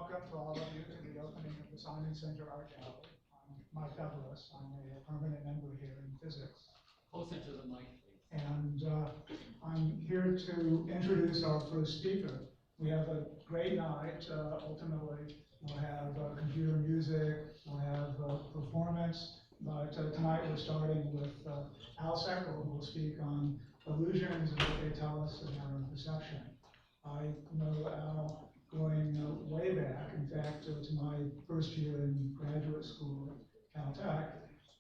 welcome to all of you to the opening of the Simon Center Art Gallery. I'm Mike Douglas. I'm a permanent member here in physics. Closer to the mic, please. And I'm here to introduce our first speaker. We have a great night. Ultimately, we'll have computer music, we'll have performance, but tonight we're starting with Al Seckel, who will speak on illusions and what they tell us about our perception. I know Al going way back, in fact, to my first year in graduate school at Caltech,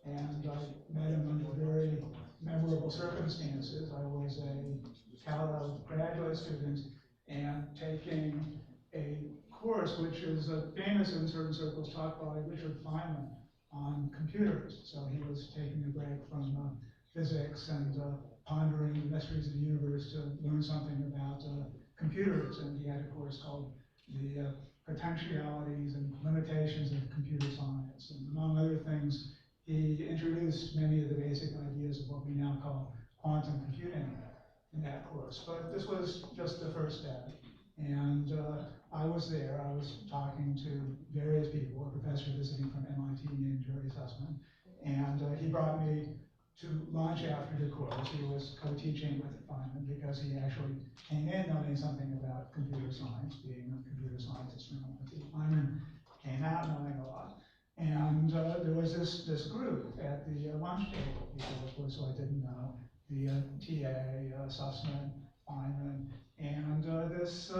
and I met him under very memorable circumstances. I was a Cal graduate student and taking a course which is famous in certain circles, taught by Richard Feynman on computers. So he was taking a break from physics and pondering the mysteries of the universe to learn something about computers, and he had a course called the potentialities and limitations of computer science. And among other things, he introduced many of the basic ideas of what we now call quantum computing in that course. But this was just the first step. And I was there. I was talking to various people, a professor visiting from MIT named Jerry Sussman. And he brought me to lunch after the course. He was co-teaching with Feynman because he actually came in knowing something about computer science, being a computer scientist from MIT. Feynman came out knowing a lot. And there was this group at the lunch table, people, of course, who I didn't know, the TA, Sussman, Feynman, and this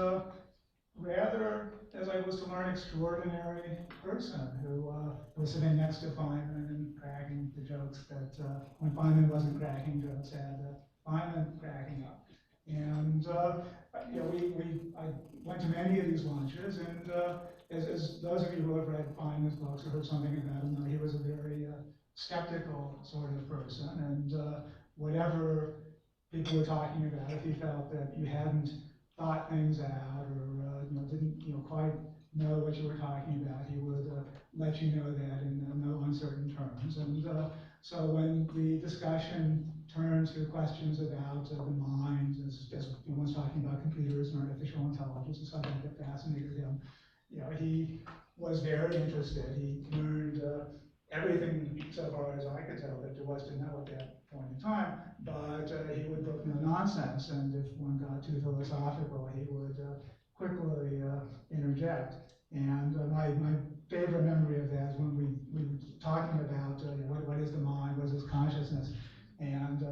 rather, as I was to learn, extraordinary person who was sitting next to Feynman and cracking the jokes that when Feynman wasn't cracking jokes, had Feynman cracking up. And I went to many of these lunches, and as those of you who have read Feynman's books or heard something about him, he was a very skeptical sort of person, and whatever people were talking about, if he felt that you hadn't thought things out or didn't quite know what you were talking about, he would let you know that in no uncertain terms. And so when the discussion turned to questions about the mind, as everyone's talking about computers and artificial intelligence, a subject that fascinated him, he was very interested. He learned everything, so far as I could tell, that there was to know at that point in time, but he would brook no nonsense, and if one got too philosophical, he would quickly interject. And my favorite memory of that is when we were talking about what is the mind, what is consciousness, and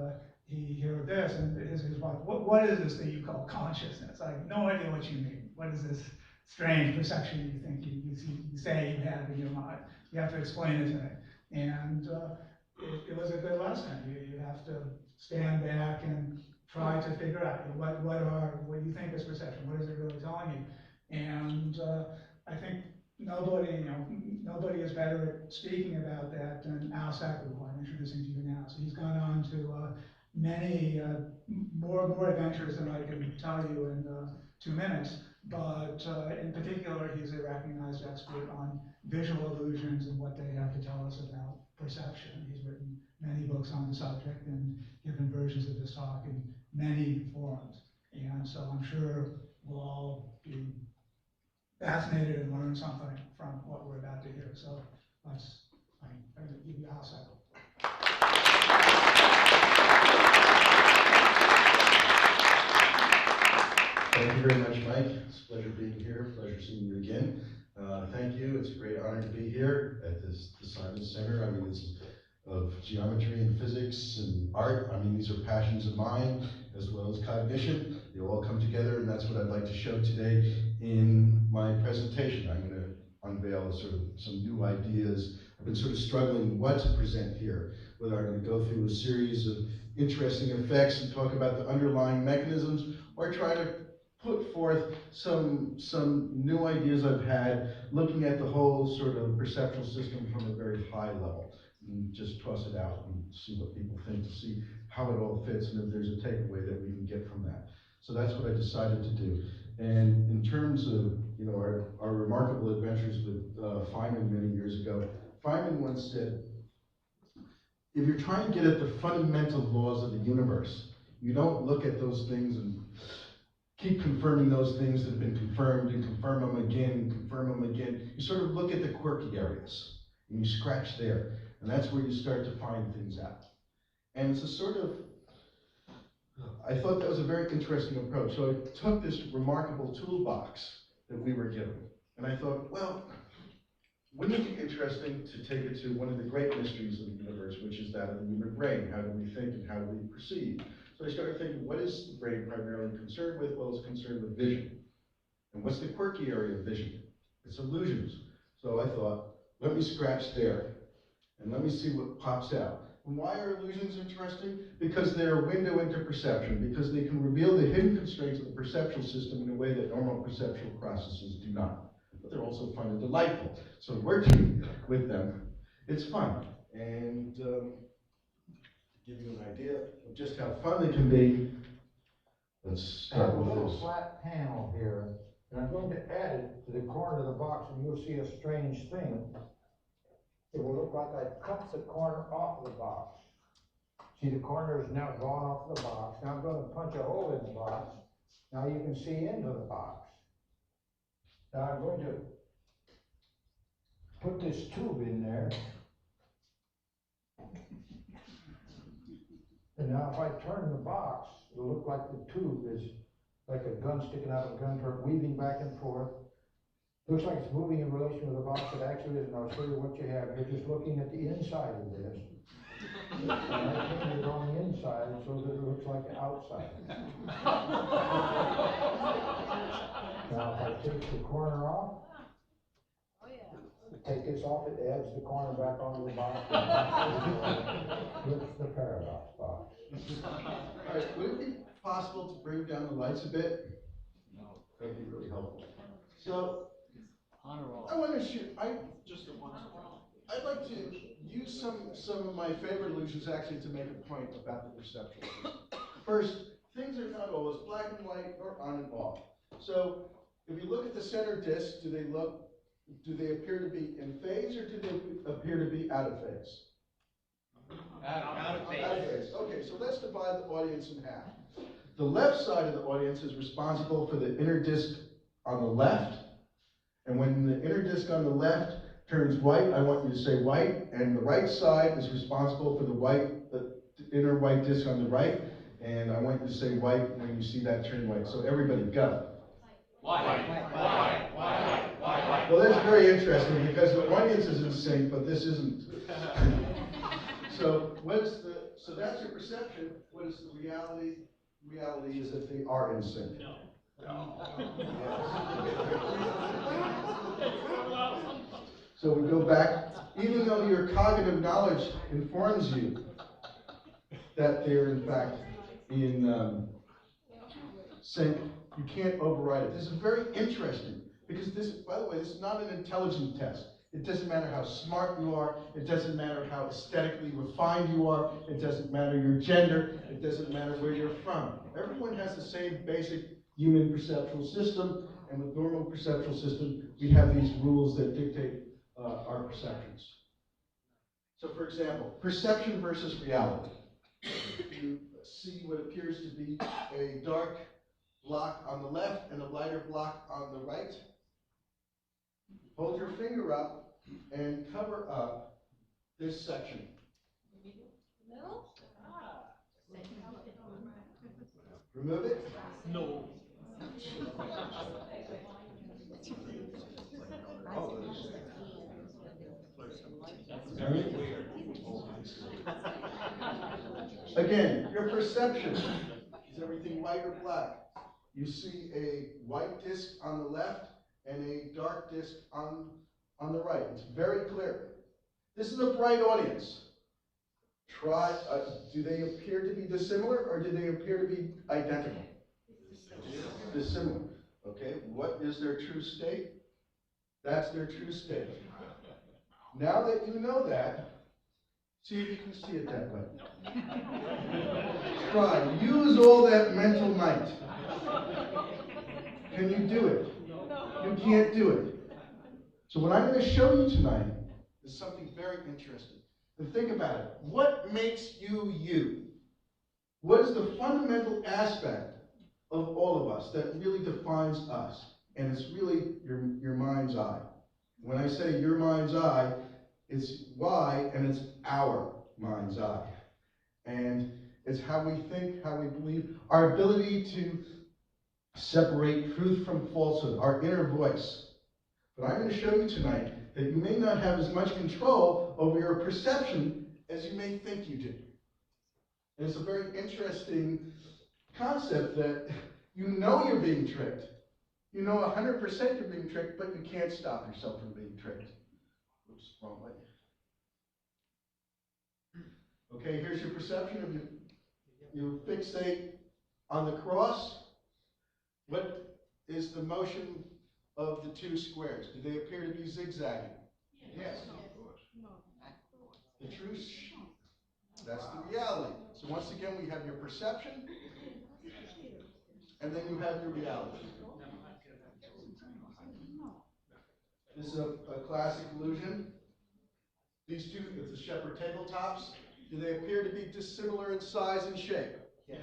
he heard this, and his wife, what is this that you call consciousness? I have no idea what you mean. What is this strange perception you think you say you have in your mind? You have to explain it to me. And it was a good lesson. You have to stand back and try to figure out what you think is perception. What is it really telling you? And I think nobody is better at speaking about that than Al Seckel, who I'm introducing to you now. So he's gone on to many more adventures than I can tell you in 2 minutes. But in particular, he's a recognized expert on visual illusions and what they have to tell us about perception. He's written many books on the subject and given versions of this talk in many forums. And so I'm sure we'll all be fascinated and learn something from what we're about to hear. So I'm going to give you Al Seckel. Thank you very much, Mike. It's a pleasure being here. Pleasure seeing you again. Thank you. It's a great honor to be here at the Simon Center. I mean, this is of geometry and physics and art. I mean, these are passions of mine as well as cognition. They all come together, and that's what I'd like to show today in my presentation. I'm going to unveil sort of some new ideas. I've been sort of struggling what to present here, whether I'm going to go through a series of interesting effects and talk about the underlying mechanisms, or try to put forth some new ideas I've had, looking at the whole sort of perceptual system from a very high level, and just toss it out and see what people think, to see how it all fits, and if there's a takeaway that we can get from that. So that's what I decided to do. And in terms of our remarkable adventures with Feynman many years ago, Feynman once said, if you're trying to get at the fundamental laws of the universe, you don't look at those things and keep confirming those things that have been confirmed and confirm them again and confirm them again. You sort of look at the quirky areas and you scratch there. And that's where you start to find things out. And it's a sort of, I thought that was a very interesting approach. So I took this remarkable toolbox that we were given. And I thought, well, wouldn't it be interesting to take it to one of the great mysteries of the universe, which is that of the human brain? How do we think and how do we perceive? So I started thinking, what is the brain primarily concerned with? Well, it's concerned with vision. And what's the quirky area of vision? It's illusions. So I thought, let me scratch there, and let me see what pops out. And why are illusions interesting? Because they're a window into perception, because they can reveal the hidden constraints of the perceptual system in a way that normal perceptual processes do not. But they're also fun and delightful. So working with them, it's fun. And to give you an idea of just how fun they can be, let's start with a little this. flat panel here, and I'm going to add it to the corner of the box, and you'll see a strange thing. It will look like I cut the corner off of the box. See, the corner is now gone off the box. Now I'm going to punch a hole in the box. Now you can see into the box. Now I'm going to put this tube in there. And now if I turn the box, it'll look like the tube is like a gun sticking out of a gun turret, weaving back and forth. Looks like it's moving in relation to the box, but actually isn't. I'll show you what you have. You're just looking at the inside of this. And I painted it on the inside so that it looks like the outside. Now if I take the corner off, take this off, it adds the corner back onto the box. Looks the paradox box. All right, would it be possible to bring down the lights a bit? No. That'd be really helpful. So, On or off? I want to shoot, Just the one. I'd like to use some of my favorite illusions actually to make a point about the perceptual system. First, things are not always black and white or on and off. So, if you look at the center disk, do they appear to be in phase or do they appear to be out of phase? Out of phase. Out of phase. Okay, so let's divide the audience in half. The left side of the audience is responsible for the inner disk on the left. And when the inner disk on the left turns white, I want you to say white. And the right side is responsible for the inner white disk on the right. And I want you to say white when you see that turn white. So everybody go. White. Well, that's very interesting because the audience is in sync, but this isn't. So that's your perception. What is the reality? Reality is that they are in sync. No. So we go back, even though your cognitive knowledge informs you that they're in fact in sync, you can't override it. This is very interesting because this, by the way, this is not an intelligence test. It doesn't matter how smart you are. It doesn't matter how aesthetically refined you are. It doesn't matter your gender. It doesn't matter where you're from. Everyone has the same basic human perceptual system, and with normal perceptual system, we have these rules that dictate our perceptions. So for example, perception versus reality. You see what appears to be a dark block on the left and a lighter block on the right. Hold your finger up and cover up this section. Remove it? No. Again, your perception. Is everything white or black? You see a white disc on the left and a dark disc on the right. It's very clear. This is a bright audience. Do they appear to be dissimilar or do they appear to be identical? Dissimilar. Okay, what is their true state? That's their true state. Now that you know that, see if you can see it that way. Try. Use all that mental might. Can you do it? You can't do it. So what I'm going to show you tonight is something very interesting. And think about it. What makes you you? What is the fundamental aspect of all of us that really defines us. And it's really your mind's eye. When I say your mind's eye, it's why, and it's our mind's eye. And it's how we think, how we believe, our ability to separate truth from falsehood, our inner voice. But I'm going to show you tonight that you may not have as much control over your perception as you may think you do. And it's a very interesting concept that you know you're being tricked. You know 100% you're being tricked, but you can't stop yourself from being tricked. Oops, wrong way. Okay, here's your perception of you fixate on the cross. What is the motion of the two squares? Do they appear to be zigzagging? Yes. The truth, that's the reality. So once again, we have your perception, and then you have your reality. This is a classic illusion. These two, it's the shepherd tabletops. Do they appear to be dissimilar in size and shape? Yes.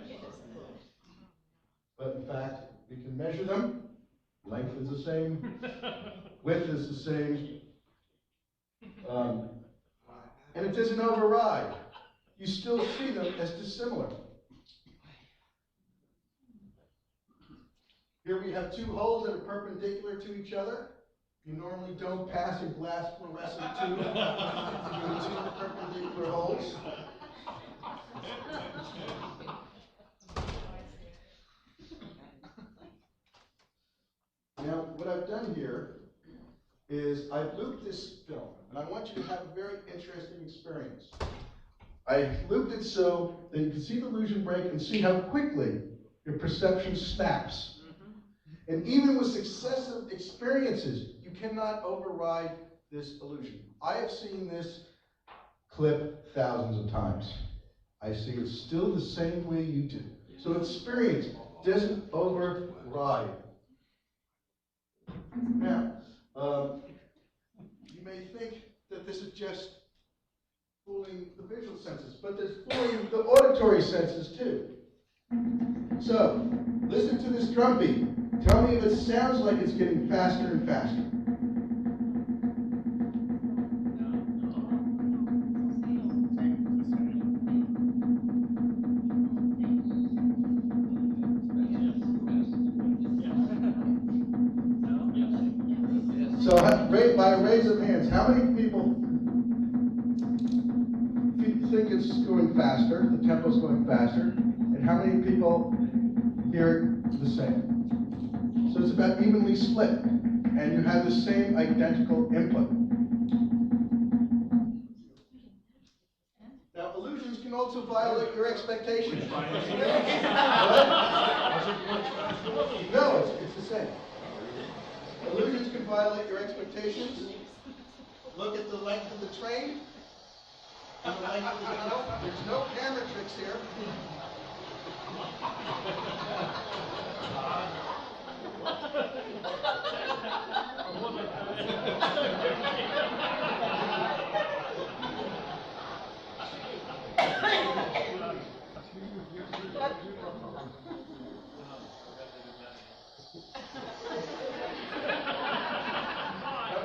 But in fact, we can measure them. Length is the same, width is the same, and it doesn't override. You still see them as dissimilar. Here we have two holes that are perpendicular to each other. You normally don't pass a glass fluorescent tube through two perpendicular holes. Now, what I've done here is I've looped this film, and I want you to have a very interesting experience. I looped it so that you can see the illusion break and see how quickly your perception snaps. And even with successive experiences, you cannot override this illusion. I have seen this clip thousands of times. I see it still the same way you do. So experience doesn't override. Now, you may think that this is just fooling the visual senses, but there's fooling the auditory senses too. So, listen to this drum beat. Tell me if it sounds like it's getting faster and faster. So, by a raise of hands, how many people think it's going faster, the tempo's going faster, and how many people hear the same? So it's about evenly split, and you have the same identical input. Now, illusions can also violate your expectations. No, it's the same. Illusions can violate your expectations. Look at the length of the train. And the length of the tunnel. There's no camera tricks here.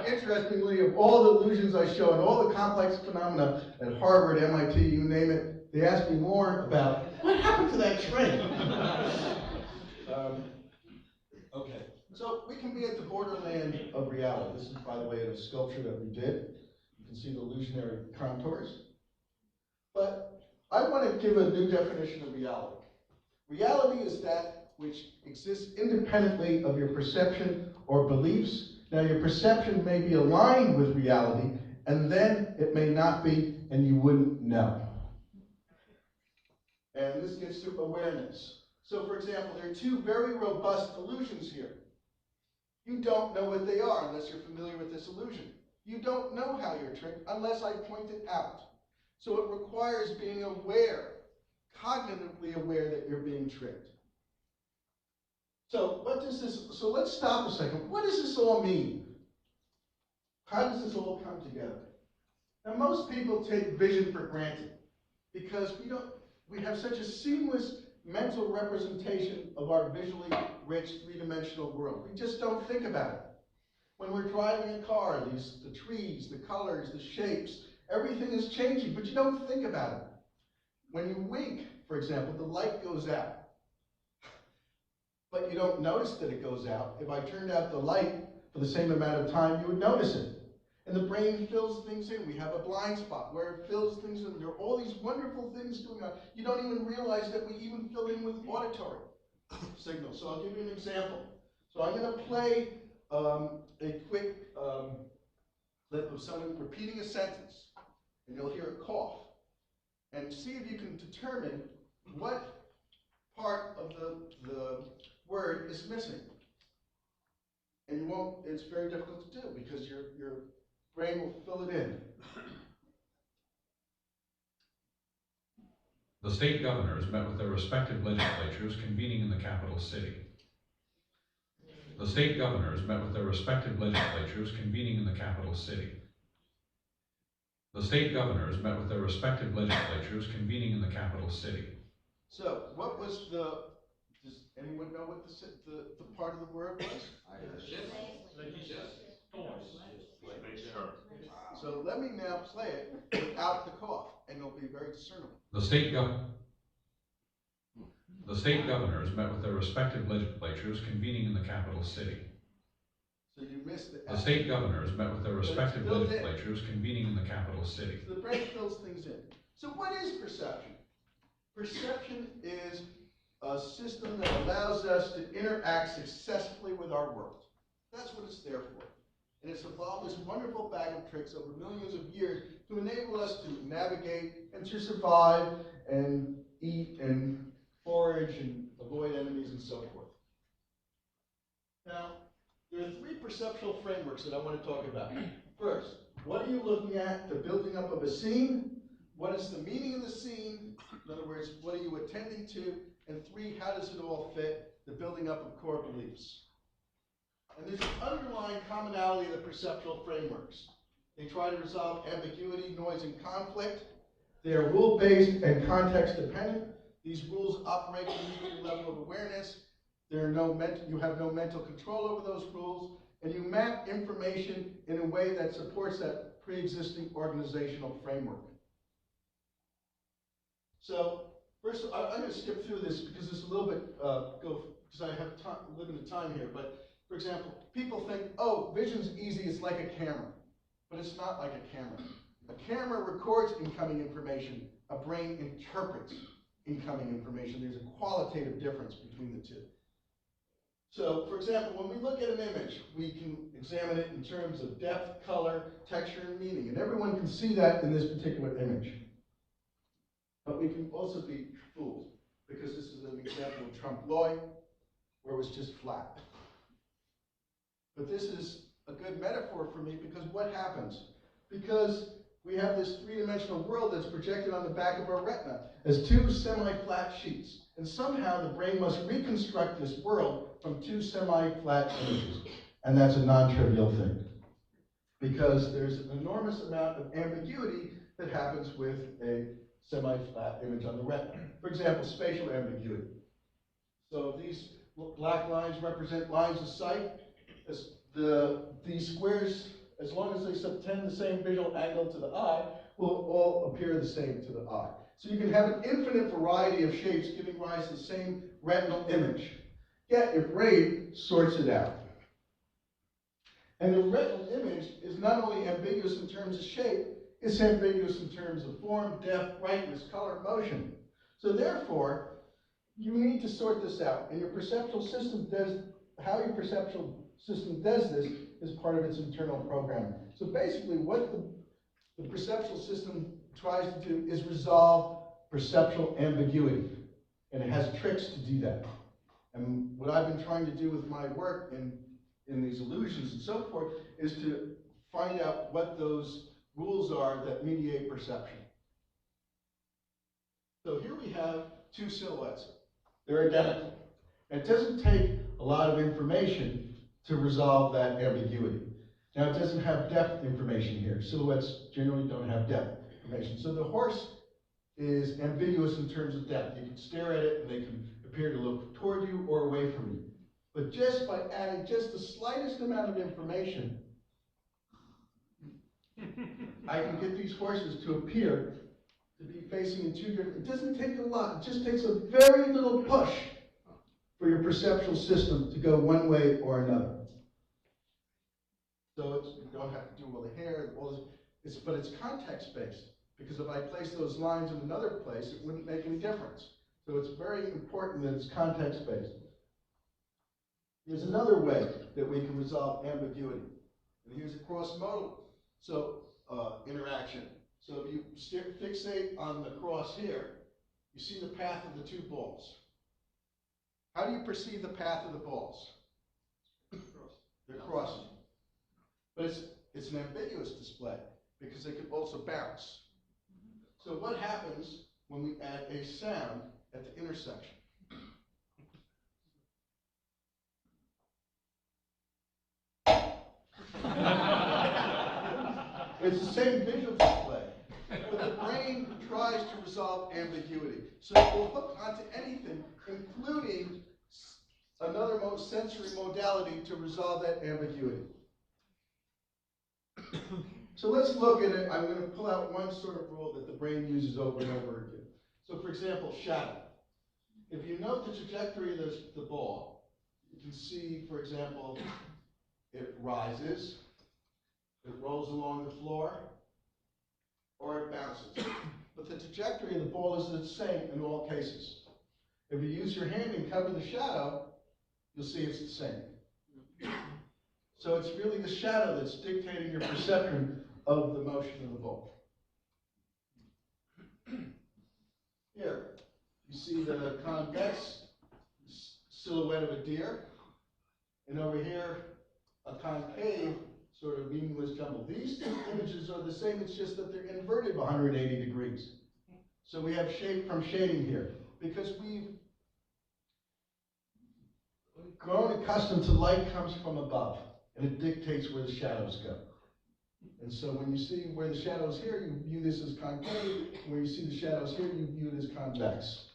Interestingly, of all the illusions I show and all the complex phenomena at Harvard, MIT, you name it, they ask me more about what happened to that train. Okay, so we can be at the borderland of reality. This is, by the way, a sculpture that we did. You can see the illusionary contours. But I want to give a new definition of reality. Reality is that which exists independently of your perception or beliefs. Now, your perception may be aligned with reality, and then it may not be, and you wouldn't know. And this gets to awareness. So, for example, there are two very robust illusions here. You don't know what they are unless you're familiar with this illusion. You don't know how you're tricked unless I point it out. So it requires being aware, cognitively aware that you're being tricked. So so let's stop a second. What does this all mean? How does this all come together? Now, most people take vision for granted because we have such a seamless mental representation of our visually rich three-dimensional world. We just don't think about it. When we're driving a car, the trees, the colors, the shapes, everything is changing, but you don't think about it. When you wink, for example, the light goes out. But you don't notice that it goes out. If I turned out the light for the same amount of time, you would notice it. And the brain fills things in. We have a blind spot where it fills things in. There are all these wonderful things going on. You don't even realize that we even fill in with auditory signals. So I'll give you an example. So I'm going to play a quick clip of someone repeating a sentence. And you'll hear a cough. And see if you can determine what part of the word is missing. And you won't, it's very difficult to do because your brain will fill it in. The state governors met with their respective legislatures convening in the capital city. The state governors met with their respective legislatures convening in the capital city. The state governors met with their respective legislatures convening in the capital city. So, what was does anyone know what the part of the word was? So let me now play it without the cough, and it'll be very discernible. The state governors met with their respective legislatures convening in the capital city. So you missed the The state governors met with their respective legislatures convening in the capital city. So the brain fills things in. So what is perception? Perception is a system that allows us to interact successfully with our world. That's what it's there for. And it's evolved this wonderful bag of tricks over millions of years to enable us to navigate and to survive and eat and forage and avoid enemies and so forth. Now, there are three perceptual frameworks that I want to talk about. First, what are you looking at? The building up of a scene. What is the meaning of the scene? In other words, what are you attending to? And three, how does it all fit? The building up of core beliefs. And there's an underlying commonality of the perceptual frameworks. They try to resolve ambiguity, noise, and conflict. They are rule-based and context-dependent. These rules operate at an equal level of awareness. You have no mental control over those rules, and you map information in a way that supports that pre-existing organizational framework. So, first, I'm going to skip through this because it's a little bit, because I have limited time here, but for example, people think, oh, vision's easy, it's like a camera. But it's not like a camera. A camera records incoming information. A brain interprets incoming information. There's a qualitative difference between the two. So, for example, when we look at an image, we can examine it in terms of depth, color, texture, and meaning. And everyone can see that in this particular image. But we can also be fooled, because this is an example of trompe-l'oeil, where it was just flat. But this is a good metaphor for me, because what happens? Because we have this three-dimensional world that's projected on the back of our retina as two semi-flat sheets. And somehow the brain must reconstruct this world from two semi-flat images. And that's a non-trivial thing. Because there's an enormous amount of ambiguity that happens with a semi-flat image on the retina. For example, spatial ambiguity. So these black lines represent lines of sight. These squares, as long as they subtend the same visual angle to the eye, will all appear the same to the eye. So you can have an infinite variety of shapes giving rise to the same retinal image. Yet your brain sorts it out. And the retinal image is not only ambiguous in terms of shape, it's ambiguous in terms of form, depth, brightness, color, motion. So therefore, you need to sort this out. And your perceptual system how your perceptual system does this is part of its internal programming. So basically what the perceptual system tries to do is resolve perceptual ambiguity. And it has tricks to do that. And what I've been trying to do with my work in these illusions and so forth is to find out what those rules are that mediate perception. So here we have two silhouettes. They're identical. It doesn't take a lot of information to resolve that ambiguity. Now it doesn't have depth information here. Silhouettes generally don't have depth information. So the horse is ambiguous in terms of depth. You can stare at it and they can appear to look toward you or away from you. But just by adding just the slightest amount of information, I can get these horses to appear to be facing in two different, it doesn't take a lot, it just takes a very little push for your perceptual system to go one way or another. So you don't have to do all the hair, all this, but it's context-based, because if I place those lines in another place, it wouldn't make any difference. So it's very important that it's context-based. Here's another way that we can resolve ambiguity. And here's a cross-modal interaction. So if you fixate on the cross here, you see the path of the two balls. How do you perceive the path of the balls? They're crossing. But it's an ambiguous display because they could also bounce. So what happens when we add a sound at the intersection? It's the same visual display, but the brain tries to resolve ambiguity. So it will hook onto anything, including another sensory modality to resolve that ambiguity. So let's look at it. I'm going to pull out one sort of rule that the brain uses over and over again. So for example, shadow. If you note the trajectory of the ball, you can see, for example, it rises, it rolls along the floor, or it bounces. But the trajectory of the ball is the same in all cases. If you use your hand and cover the shadow, you'll see it's the same. So it's really the shadow that's dictating your perception of the motion of the ball. Here, you see the convex silhouette of a deer, and over here, a concave sort of meaningless jumble. These two images are the same, it's just that they're inverted 180 degrees. So we have shape from shading here, because we've grown accustomed to light comes from above, and it dictates where the shadows go. And so when you see where the shadows here, you view this as concave. Where you see the shadows here, you view it as convex.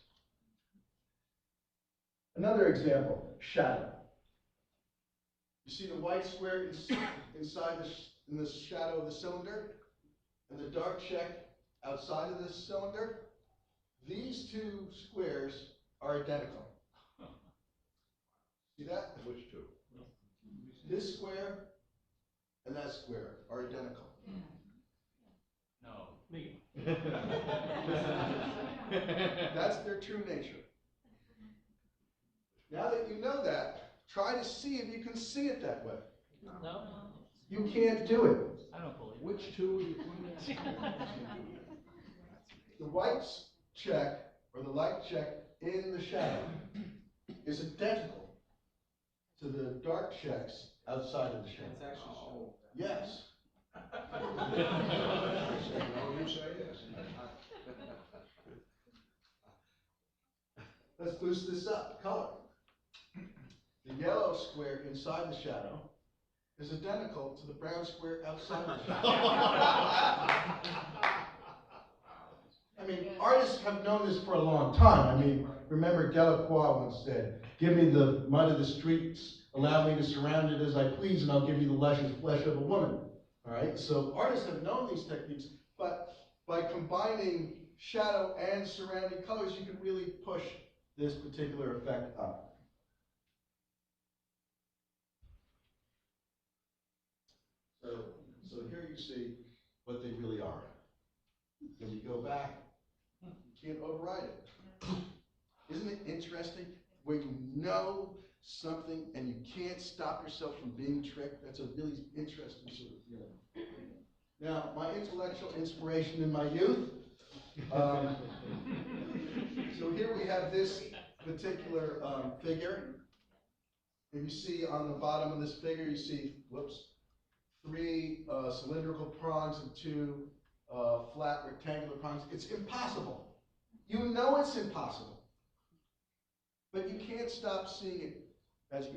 Another example, shadow. You see the white square inside in the shadow of the cylinder, and the dark check outside of this cylinder? These two squares are identical. See that? Which two? This square and that square are identical. No. Me. That's their true nature. Now that you know that, try to see if you can see it that way. No. You can't do it. I don't believe it. Which two are you pointing at? The white check, or the light check in the shadow, is identical to the dark checks outside of the shadow. It's actually shown. Yes. Let's boost this up. Color. The yellow square inside the shadow is identical to the brown square outside the shadow. I mean, artists have known this for a long time. I mean, remember Delacroix once said, "Give me the mud of the streets, allow me to surround it as I please, and I'll give you the luscious flesh of a woman." All right, so artists have known these techniques, but by combining shadow and surrounding colors, you can really push this particular effect up. So here you see what they really are. When you go back, you can't override it. Isn't it interesting? Where you know something and you can't stop yourself from being tricked. That's a really interesting sort of feeling. Now, my intellectual inspiration in my youth. So here we have this particular figure. And you see on the bottom of this figure, you see, three cylindrical prongs and two flat rectangular prongs. It's impossible. You know it's impossible. But you can't stop seeing it. As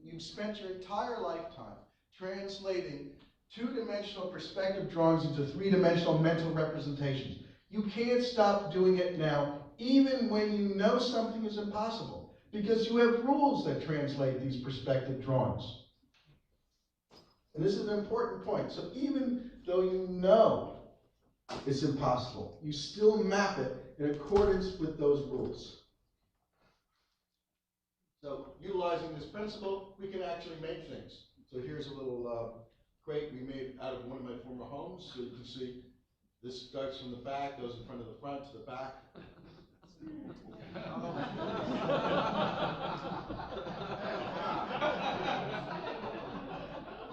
you've spent your entire lifetime translating two-dimensional perspective drawings into three-dimensional mental representations. You can't stop doing it now, even when you know something is impossible, because you have rules that translate these perspective drawings. And this is an important point. So even though you know it's impossible, you still map it in accordance with those rules. So utilizing this principle, we can actually make things. So here's a little crate we made out of one of my former homes. So you can see this starts from the back, goes in front of the front to the back.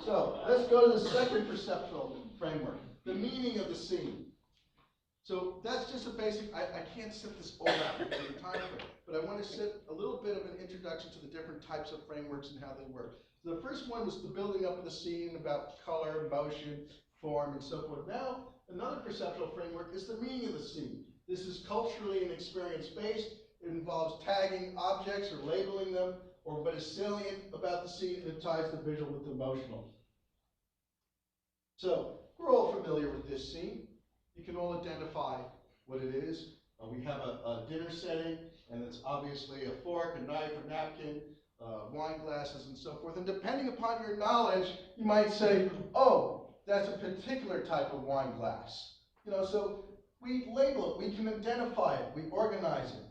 So let's go to the second perceptual framework, the meaning of the scene. So that's just a basic, I can't set this all out because of the time frame, but I want to set a little bit of an introduction to the different types of frameworks and how they work. So the first one was the building up of the scene about color, motion, form, and so forth. Now, another perceptual framework is the meaning of the scene. This is culturally and experience-based. It involves tagging objects or labeling them, or what is salient about the scene, and it ties the visual with the emotional. So, we're all familiar with this scene. You can all identify what it is. We have a dinner setting, and it's obviously a fork, a knife, a napkin, wine glasses, and so forth. And depending upon your knowledge, you might say, oh, that's a particular type of wine glass. You know, so we label it, we can identify it, we organize it.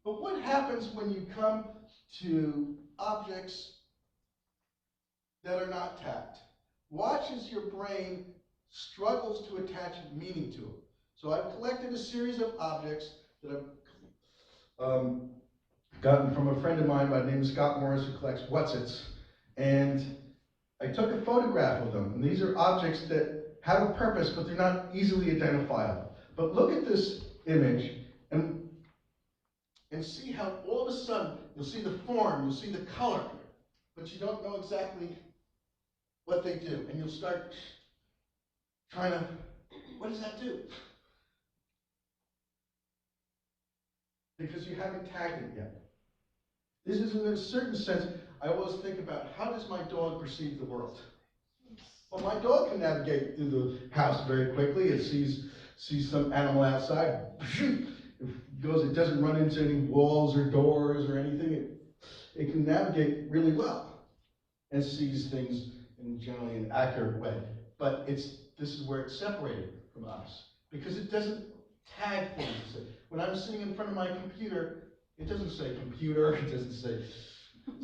But what happens when you come to objects that are not tagged? Watch as your brain struggles to attach meaning to them. So I've collected a series of objects that I've gotten from a friend of mine by the name of Scott Morris, who collects Whatsits. And I took a photograph of them. And these are objects that have a purpose, but they're not easily identifiable. But look at this image and see how all of a sudden you'll see the form, you'll see the color, but you don't know exactly what they do. And you'll start trying to, what does that do? Because you haven't tagged it yet. This is, in a certain sense, I always think about, how does my dog perceive the world? Well, my dog can navigate through the house very quickly. It sees some animal outside. It doesn't run into any walls or doors or anything. It can navigate really well and sees things in generally an accurate way. But this is where it's separated from us, because it doesn't tag things. When I'm sitting in front of my computer, it doesn't say computer, it doesn't say,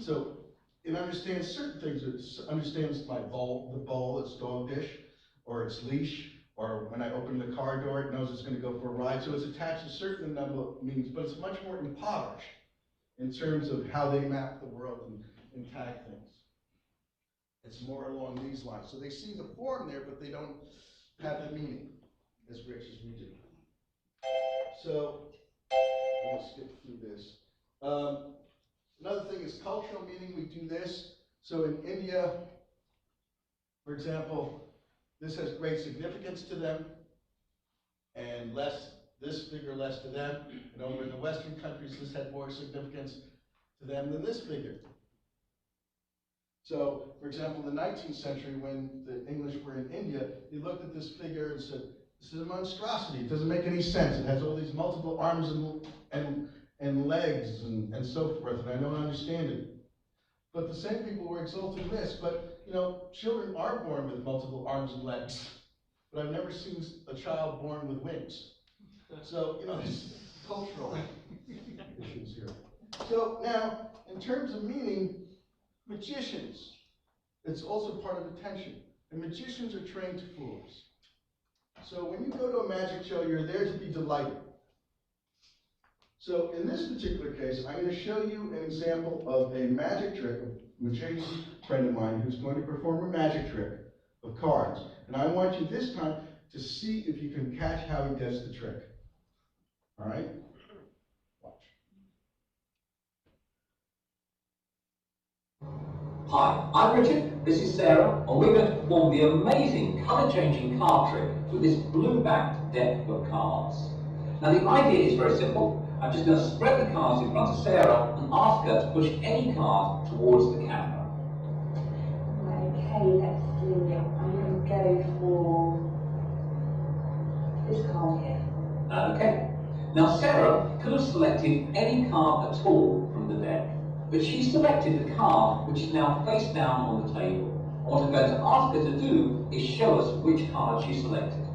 so it understands certain things. It understands my bowl, the bowl, its dog dish, or its leash, or when I open the car door, it knows it's going to go for a ride. So it's attached a certain number of meanings, but it's much more impoverished in terms of how they map the world and tag things. It's more along these lines. So they see the form there, but they don't have the meaning as rich as we do. So we'll skip through this. Another thing is cultural meaning. We do this. So in India, for example, this has great significance to them, and this figure less to them. And over in the Western countries, this had more significance to them than this figure. So, for example, in the 19th century, when the English were in India, they looked at this figure and said, this is a monstrosity. It doesn't make any sense. It has all these multiple arms and legs and so forth, and I don't understand it. But the same people were exalting this. But, you know, children are born with multiple arms and legs. But I've never seen a child born with wings. So, you know, there's cultural issues here. So now, in terms of meaning, magicians, it's also part of attention. And magicians are trained to fool us. So when you go to a magic show, you're there to be delighted. So in this particular case, I'm going to show you an example of a magic trick, a magician friend of mine who's going to perform a magic trick of cards. And I want you this time to see if you can catch how he does the trick. All right? Watch. Hi, I'm Richard, this is Sarah, and we're going to perform the amazing colour-changing card trick with this blue-backed deck of cards. Now the idea is very simple. I'm just going to spread the cards in front of Sarah and ask her to push any card towards the camera. Okay, let's see. I'm going to go for this card here. Okay. Now Sarah could have selected any card at all from the deck, but she selected the card which is now face down on the table. And what I'm going to ask her to do is show us which card she selected.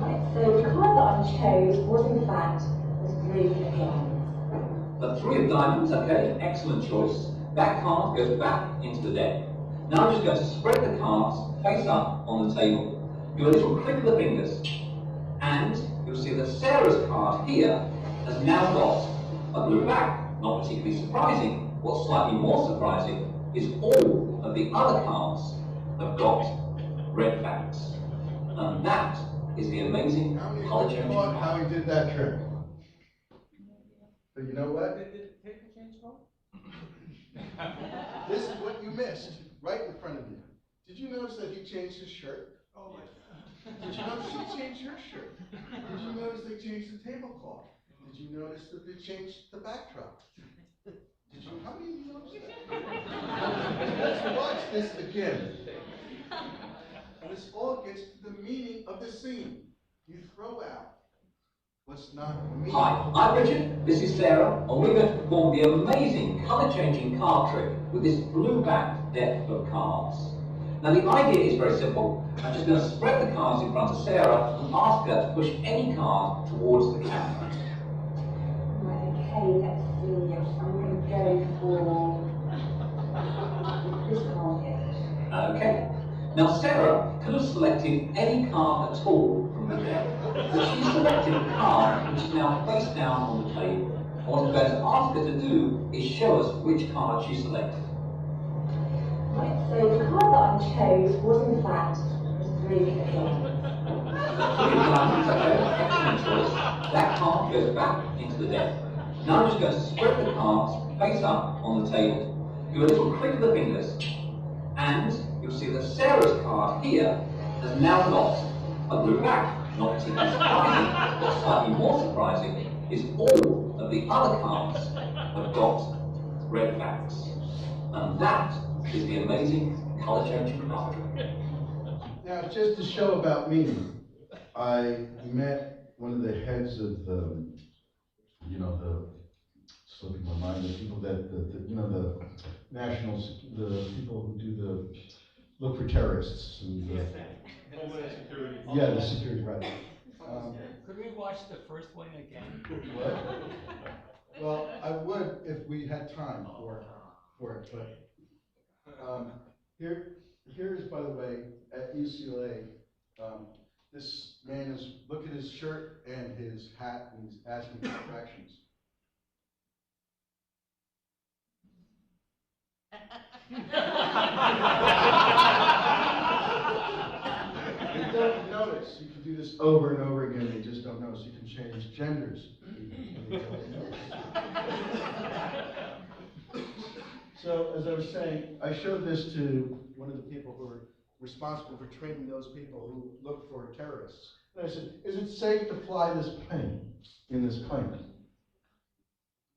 Right, so the card that I chose was in fact the three of diamonds. The three of diamonds, okay, excellent choice. That card goes back into the deck. Now I'm just going to spread the cards face up on the table. Do a little click of the fingers, and you'll see that Sarah's card here has now got a blue back. Not particularly surprising. What's slightly more surprising is all of the other cards have got red backs. And that is the amazing color changing How card. he did that trick? But you know what? This is what you missed, right in front of you. Did you notice that he changed his shirt? Oh my. Did you notice he changed your shirt? Did you notice they changed the tablecloth? Did you notice that they changed the backdrop? Did you? How many of you noticed that? Let's watch this again. And this all gets to the meaning of the scene. You throw out what's not meaningful. Hi, I'm Richard, this is Sarah, and we're going to perform the amazing colour-changing card trick with this blue-backed deck of cards. Now the idea is very simple. I'm just going to spread the cards in front of Sarah and ask her to push any card towards the camera. Right, okay, let's see. I'm going to go for this card here. Okay. Now Sarah could have selected any card at all from the deck, but she selected a card which is now face down on the table. And what I'm going to ask her to do is show us which card she selected. Right, so the card that I chose was in fact the three of diamonds. Three of diamonds, okay, excellent choice. That card goes back into the deck. Now I'm just going to spread the cards face up on the table. Do a little click of the fingers, and you'll see that Sarah's card here has now got a blue back. Not particularly surprising. What's slightly more surprising is all of the other cards have got red backs. And that is the amazing colour changing card trick. Now, just to show about meaning, I met one of the heads of the, slipping my mind, the people that, the nationals, the people who do the, look for terrorists. And Homeland Security. yeah, the security, right. Could we watch the first one again? What? Well, I would if we had time for it, but here's, by the way, at UCLA, this man is, look at his shirt and his hat, and he's asking for directions. They don't notice. You can do this over and over again. They just don't notice. You can change genders. And they don't notice. So, as I was saying, I showed this to one of the people who are responsible for training those people who look for terrorists. And I said, is it safe to fly this plane, in this plane?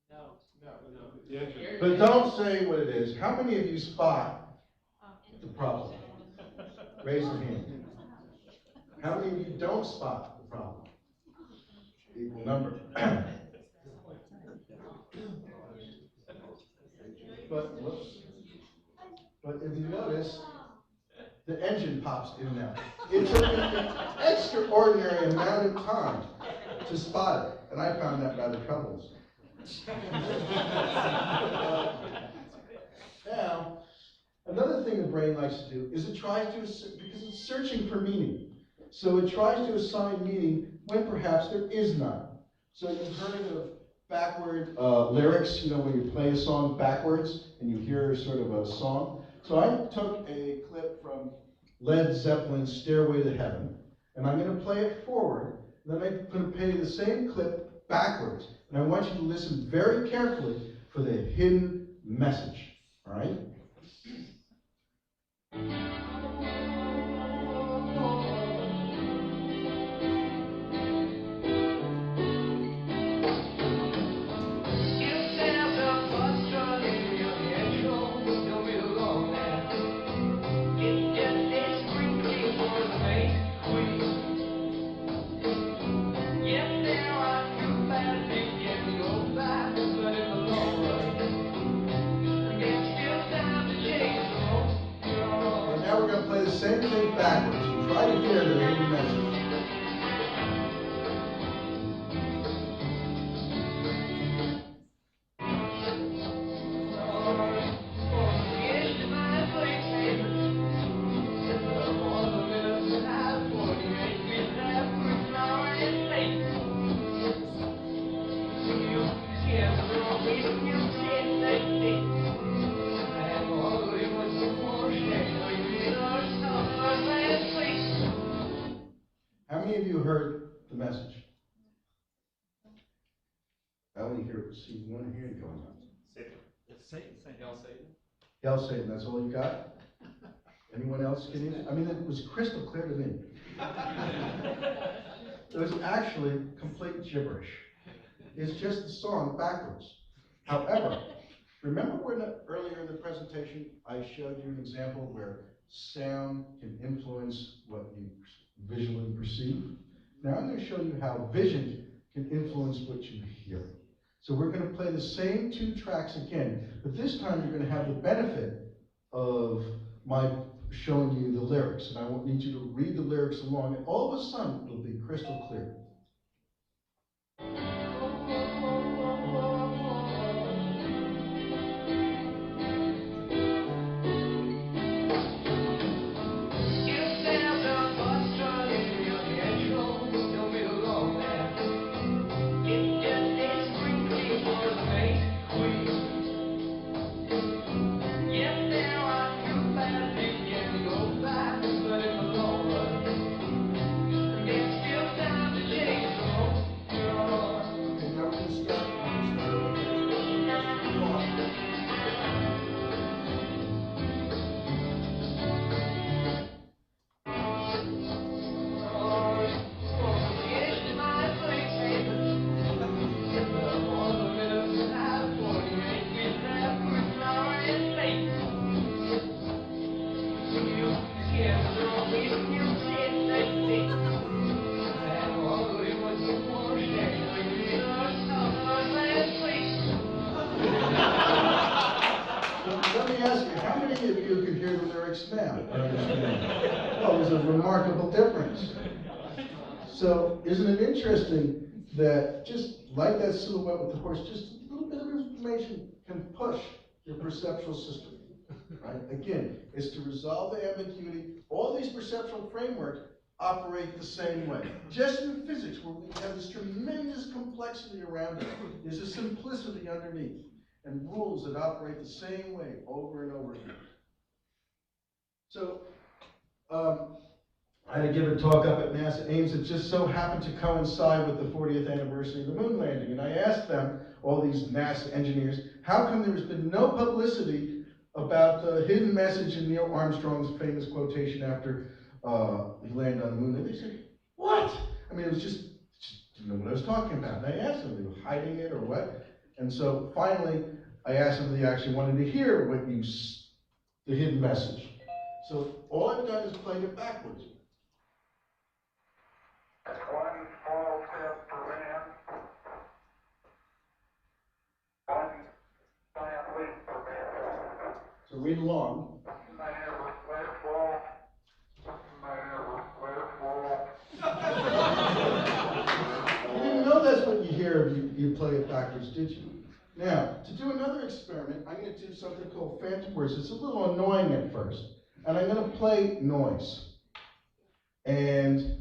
No. But don't say what it is. How many of you spot the problem? Raise your hand. How many of you don't spot the problem? Equal number. But if you notice, the engine pops in and out. It took an extraordinary amount of time to spot it, and I found that rather troublesome. Now, another thing the brain likes to do is it tries to, because it's searching for meaning, so it tries to assign meaning when perhaps there is none. So you've heard of backward lyrics, when you play a song backwards and you hear sort of a song. So I took a clip from Led Zeppelin's Stairway to Heaven, and I'm going to play it forward, then I'm going to play the same clip backwards. And I want you to listen very carefully for the hidden message, all right? same thing backwards. You try to hear the hidden message. How many of you heard the message? I only see one hand going up. Hail Satan, that's all you got? Anyone else get in? I mean, it was crystal clear to me. It was actually complete gibberish. It's just the song backwards. However, remember when earlier in the presentation I showed you an example where sound can influence what you visually perceive? Now I'm going to show you how vision can influence what you hear. So we're going to play the same two tracks again, but this time you're going to have the benefit of my showing you the lyrics, and I won't need you to read the lyrics along, and all of a sudden it'll be crystal clear. Well, there's a remarkable difference. So, isn't it interesting that just like that silhouette with the horse, just a little bit of information can push your perceptual system, right? Again, it's to resolve the ambiguity. All these perceptual frameworks operate the same way. Just in physics, where we have this tremendous complexity around it, there's a simplicity underneath, and rules that operate the same way over and over again. So, I had to give a talk up at NASA Ames. It just so happened to coincide with the 40th anniversary of the moon landing. And I asked them, all these NASA engineers, how come there's been no publicity about the hidden message in Neil Armstrong's famous quotation after he landed on the moon? And they said, what? I mean, it was just didn't know what I was talking about. And I asked them, they were hiding it or what? And so finally, I asked them if they actually wanted to hear what the hidden message. So all I've done is played it backwards. One small step for man, one giant leap for man. So read along. Might ever let it fall. Might ever let it fall. You didn't know that's what you hear if you play it backwards, did you? Now, to do another experiment, I'm going to do something called phantom words. It's a little annoying at first. And I'm going to play noise. And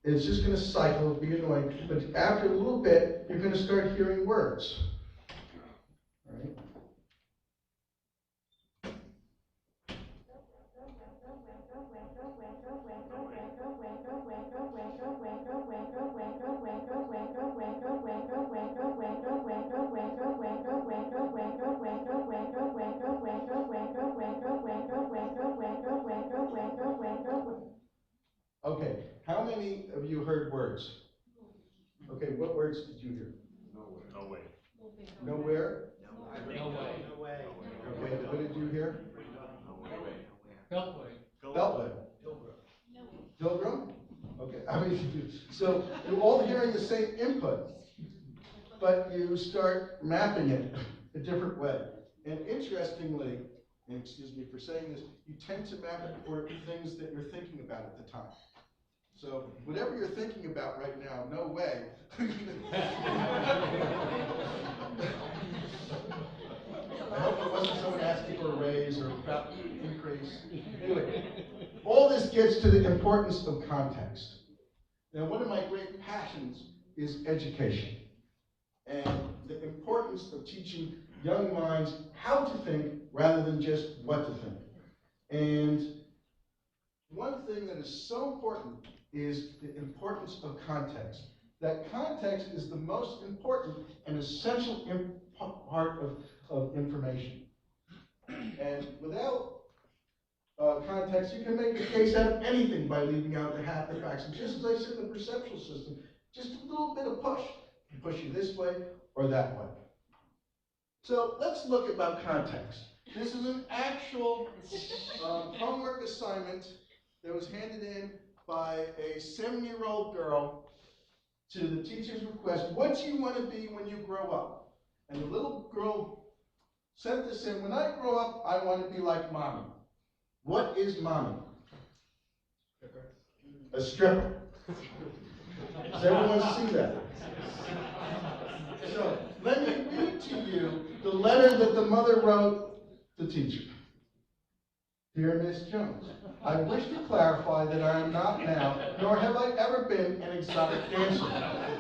it's just going to cycle, it'll be annoying. But after a little bit, you're going to start hearing words. All right? Okay, how many of you heard words? Okay, what words did you hear? Nowhere. Nowhere? No way. Okay, what did you hear? Beltway. Beltway. Pilgrim? Okay, I mean, so you're all hearing the same input, but you start mapping it a different way. And interestingly, and excuse me for saying this, you tend to map it for things that you're thinking about at the time. So whatever you're thinking about right now, no way. I hope it wasn't someone asking for a raise or about increase. Anyway, all this gets to the importance of context. Now, one of my great passions is education and the importance of teaching young minds how to think rather than just what to think. And one thing that is so important is the importance of context. That context is the most important and essential part of information. And without context, you can make a case out of anything by leaving out the half the facts. And just as I said in the perceptual system, just a little bit of push can push you this way or that way. So let's look about context. This is an actual homework assignment that was handed in by a 7-year-old girl to the teacher's request. What do you want to be when you grow up? And the little girl sent this in, when I grow up, I want to be like mommy. What is mommy? A stripper. Does everyone see that? So let me read to you the letter that the mother wrote the teacher. Dear Miss Jones, I wish to clarify that I am not now, nor have I ever been, an exotic dancer.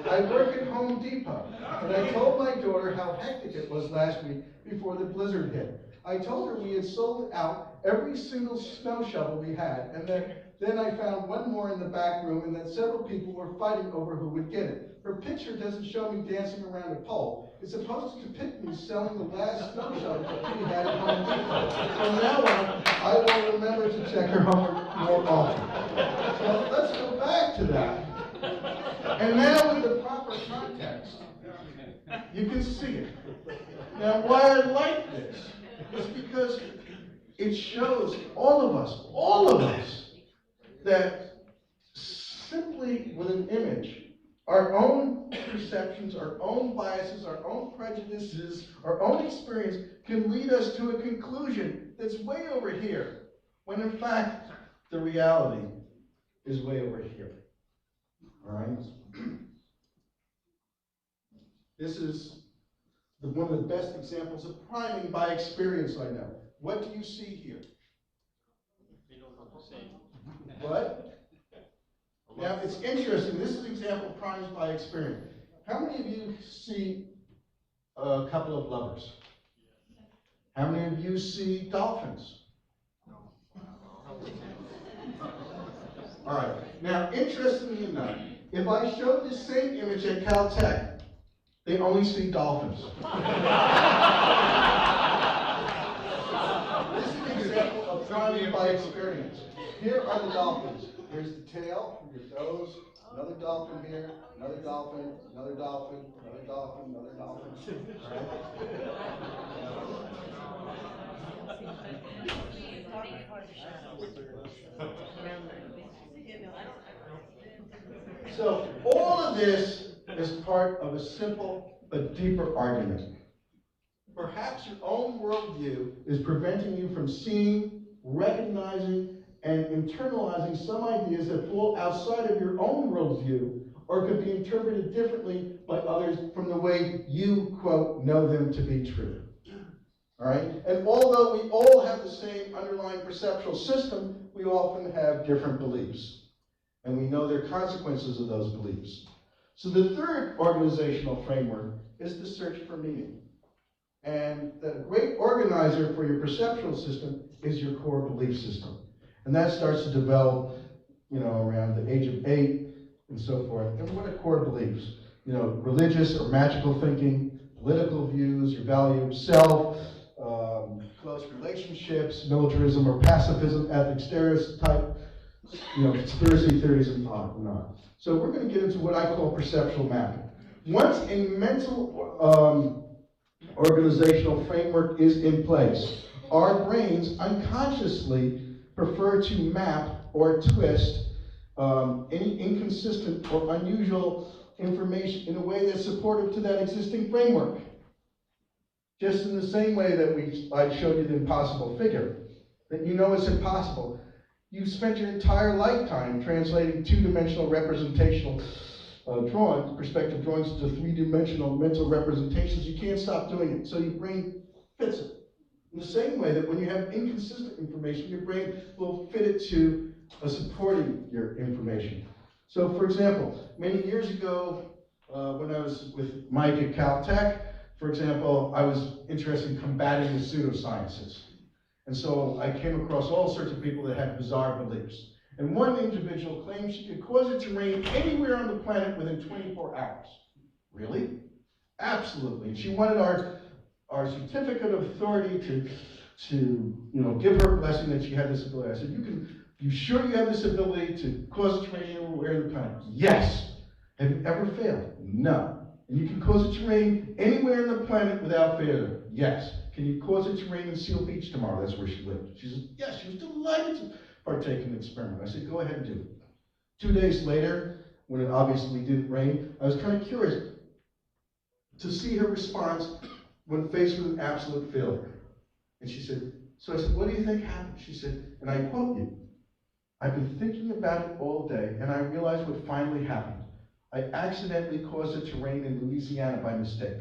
I work at Home Depot, and I told my daughter how hectic it was last week before the blizzard hit. I told her we had sold out every single snow shovel we had, and then I found one more in the back room, and that several people were fighting over who would get it. Her picture doesn't show me dancing around a pole. It's supposed to depict me selling the last snow shovel we had at Home Depot. From now on, I will remember to check her homework more often. So let's go back to that. And now with the proper context, you can see it. Now why I like this is because it shows all of us, that simply with an image, our own perceptions, our own biases, our own prejudices, our own experience can lead us to a conclusion that's way over here, when in fact, the reality is way over here. All right? This is one of the best examples of priming by experience I know. What do you see here? What? Now, it's interesting. This is an example of primes by experience. How many of you see a couple of lovers? How many of you see dolphins? All right. Now, interestingly enough, if I show this same image at Caltech, they only see dolphins. This is an example of priming by experience. Here are the dolphins. Here's the tail, here's those, another dolphin here, another dolphin, another dolphin, another dolphin, another dolphin. All right? So all of this is part of a simple but deeper argument. Perhaps your own worldview is preventing you from seeing, recognizing, and internalizing some ideas that fall outside of your own worldview or could be interpreted differently by others from the way you, quote, know them to be true. All right? And although we all have the same underlying perceptual system, we often have different beliefs. And we know there are consequences of those beliefs. So the third organizational framework is the search for meaning. And that a great organizer for your perceptual system is your core belief system. And that starts to develop, around the age of 8 and so forth. And what are core beliefs? Religious or magical thinking, political views, your value of self, close relationships, militarism or pacifism, ethnic stereotype, conspiracy theories and whatnot. So we're going to get into what I call perceptual mapping. Once a mental organizational framework is in place, our brains unconsciously prefer to map or twist any inconsistent or unusual information in a way that's supportive to that existing framework. Just in the same way that I showed you the impossible figure, that you know it's impossible. You've spent your entire lifetime translating two-dimensional representational drawings, perspective drawings, to three-dimensional mental representations. You can't stop doing it, so your brain fits it. In the same way that when you have inconsistent information, your brain will fit it to supporting your information. So, for example, many years ago, when I was with Mike at Caltech, for example, I was interested in combating the pseudosciences. And so I came across all sorts of people that had bizarre beliefs. And one individual claimed she could cause it to rain anywhere on the planet within 24 hours. Really? Absolutely. And she wanted our certificate of authority to give her blessing that she had this ability. I said, you sure you have this ability to cause it to rain anywhere on the planet? Yes. Have you ever failed? No. And you can cause it to rain anywhere on the planet without failure? Yes. Can you cause it to rain in Seal Beach tomorrow? That's where she lived. She said, yes. She was delighted to partake in the experiment. I said, go ahead and do it. 2 days later, when it obviously didn't rain, I was kind of curious to see her response when faced with an absolute failure. And she said, so I said, what do you think happened? She said, and I quote you, I've been thinking about it all day, and I realized what finally happened. I accidentally caused it to rain in Louisiana by mistake.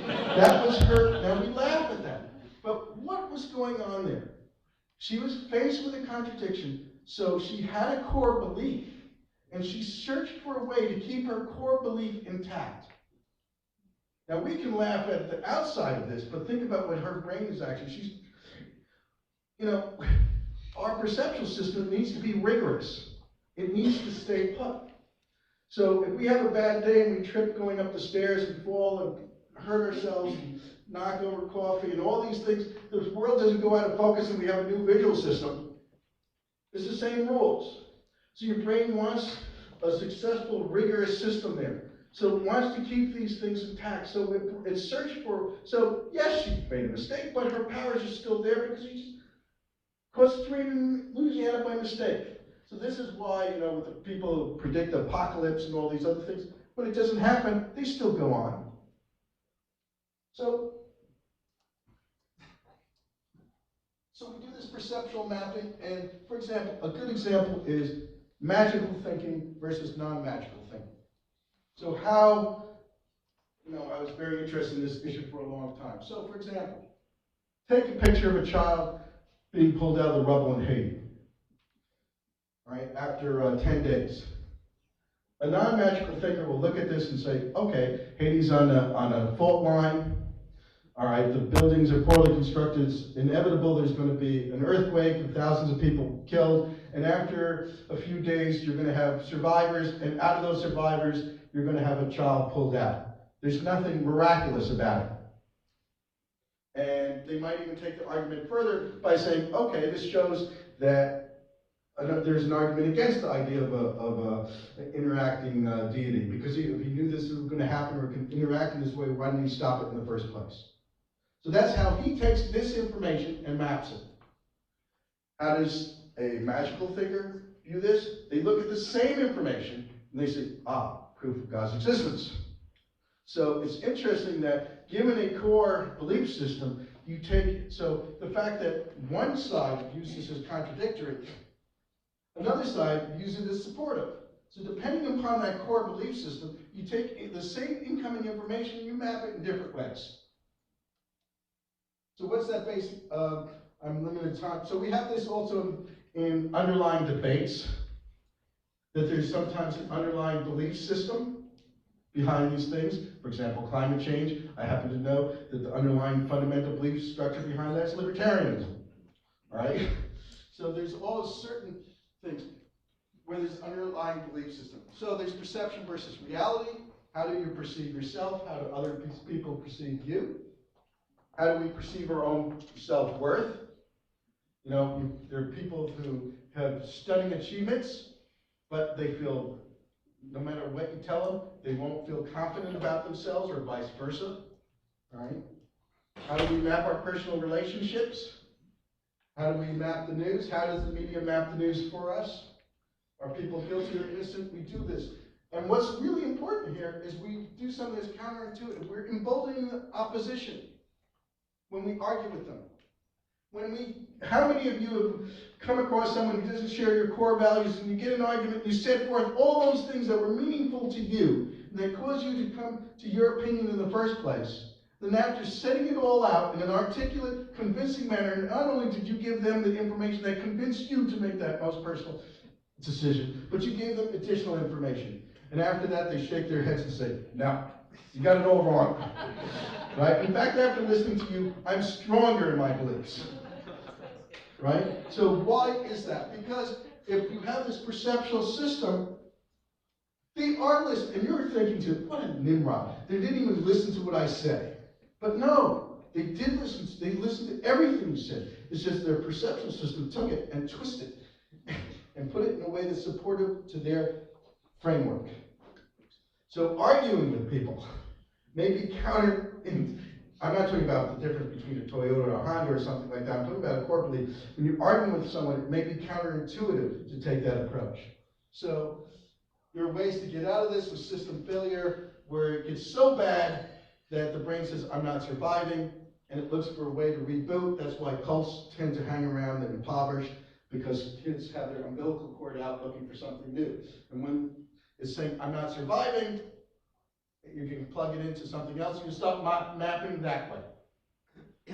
That was her. Now we laugh at that. But what was going on there? She was faced with a contradiction, so she had a core belief, and she searched for a way to keep her core belief intact. Now we can laugh at the outside of this, but think about what her brain is actually. Our perceptual system needs to be rigorous. It needs to stay put. So if we have a bad day and we trip going up the stairs and fall and hurt ourselves and knock over coffee and all these things, the world doesn't go out of focus and we have a new visual system. It's the same rules. So your brain wants a successful, rigorous system there. So it wants to keep these things intact. So it searched for, so yes, she made a mistake, but her powers are still there because she just caused it to rain in Louisiana by mistake. So this is why, with the people who predict the apocalypse and all these other things, when it doesn't happen, they still go on. So we do this perceptual mapping, and for example, a good example is magical thinking versus non-magical thinking. So how, I was very interested in this issue for a long time. So for example, take a picture of a child being pulled out of the rubble in Haiti. Right, after 10 days. A non-magical thinker will look at this and say, okay, Haiti's on a fault line. All right, the buildings are poorly constructed. It's inevitable there's going to be an earthquake with thousands of people killed. And after a few days, you're going to have survivors. And out of those survivors, you're going to have a child pulled out. There's nothing miraculous about it. And they might even take the argument further by saying, okay, this shows that there's an argument against the idea of an interacting deity, because if he knew this was going to happen or can interact in this way, why didn't he stop it in the first place? So that's how he takes this information and maps it. How does a magical thinker view this? They look at the same information and they say, proof of God's existence. So it's interesting that given a core belief system, so the fact that one side views this as contradictory, another side views it as supportive. So depending upon that core belief system, you take the same incoming information and you map it in different ways. So what's that basic? I'm limited time. So we have this also in underlying debates, that there's sometimes an underlying belief system behind these things. For example, climate change. I happen to know that the underlying fundamental belief structure behind that is libertarianism. All right? So there's all certain things where there's underlying belief system. So there's perception versus reality. How do you perceive yourself? How do other people perceive you? How do we perceive our own self-worth? There are people who have stunning achievements, but they feel, no matter what you tell them, they won't feel confident about themselves, or vice versa. All right? How do we map our personal relationships? How do we map the news? How does the media map the news for us? Are people guilty or innocent? We do this. And what's really important here is we do something that's counterintuitive. We're emboldening the opposition. when we argue with them. How many of you have come across someone who doesn't share your core values, and you get an argument, you set forth all those things that were meaningful to you, and that caused you to come to your opinion in the first place? Then after setting it all out in an articulate, convincing manner, not only did you give them the information that convinced you to make that most personal decision, but you gave them additional information. And after that, they shake their heads and say, no, you got it all wrong. Right? In fact, after listening to you, I'm stronger in my beliefs. Right? So why is that? Because if you have this perceptual system, they are listening, and you're thinking to, what a Nimrod. They didn't even listen to what I said. But no, they did listen. They listened to everything you said. It's just their perceptual system took it and twisted it and put it in a way that's supportive to their framework. So arguing with people may be I'm not talking about the difference between a Toyota or a Honda or something like that. I'm talking about it corporately. When you're arguing with someone, it may be counterintuitive to take that approach. So there are ways to get out of this with system failure, where it gets so bad that the brain says, I'm not surviving, and it looks for a way to reboot. That's why cults tend to hang around and impoverish, because kids have their umbilical cord out looking for something new. And when it's saying, I'm not surviving, you can plug it into something else, you stop mapping that way.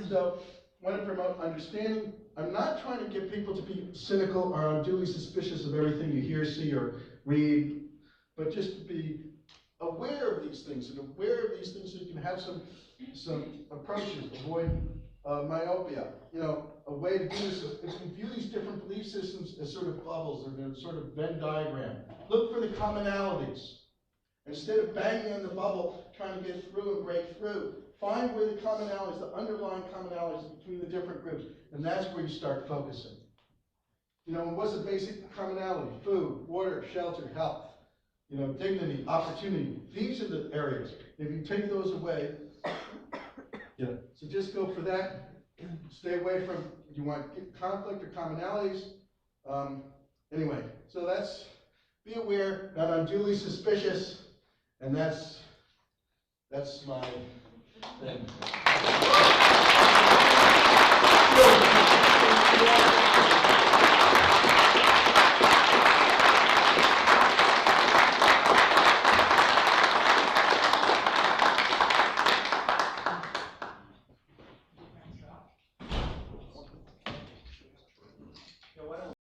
So, I want to promote understanding. I'm not trying to get people to be cynical or unduly suspicious of everything you hear, see, or read, but just to be aware of these things, and aware of these things so you can have some approaches, avoid myopia. You know, a way to do this is, if you view these different belief systems as sort of bubbles, or they're sort of Venn diagram, look for the commonalities. Instead of banging on the bubble, trying to get through and break through, find where the commonalities, the underlying commonalities between the different groups, and that's where you start focusing. You know, what's the basic commonality? Food, water, shelter, health, you know, dignity, opportunity. These are the areas. If you take those away, so just go for that. Stay away from, you want conflict or commonalities. Anyway, so that's, be aware, not unduly suspicious, and that's my thing.